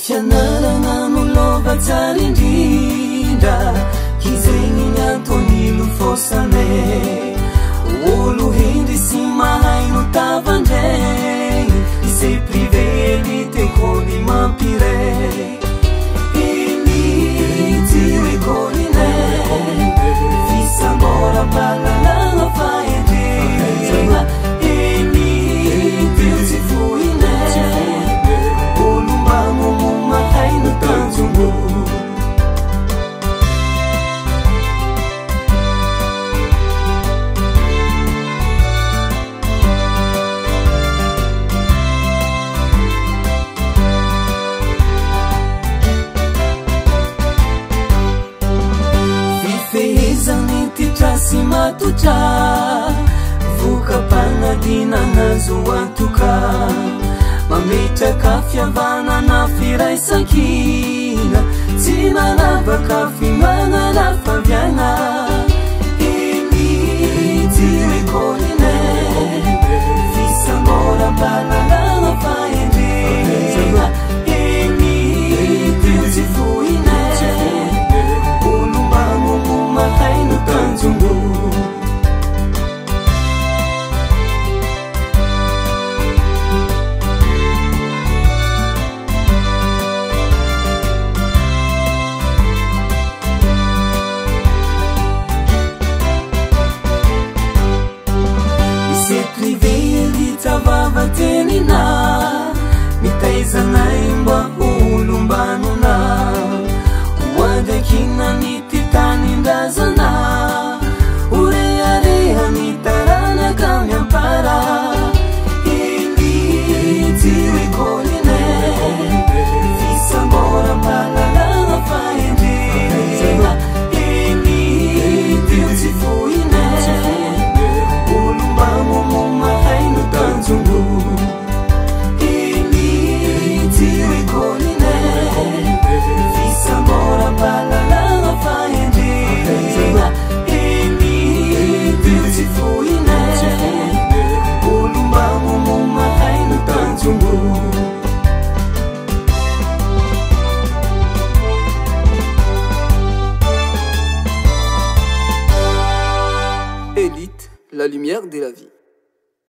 fianarana nolova tsara indrindra izegny ny Antonilo Fosane olo hendry sy mahay no tavandray izay privé elite école mampiray elite écolinay fisambora malalagna fahendrena elite tsy foinay olo mamomo mahay no tanjongo si matutra vuka panadina nazo antuka mametraka fiavanana firaisankina tsy manavaka fimanana faviana elity écolinay fisambora malalagna fahendrena elity tsy foinay olo mamomo mahay no tanjongo tenina mitaizanay mba olombanona oandakina nititanin-drazana oreareha nitaranaka miampara elity écolinay fisambora malalagna fahendrena elity tsy foinay olo mamomo mahay no tanjongo Élite, la lumière de la vie.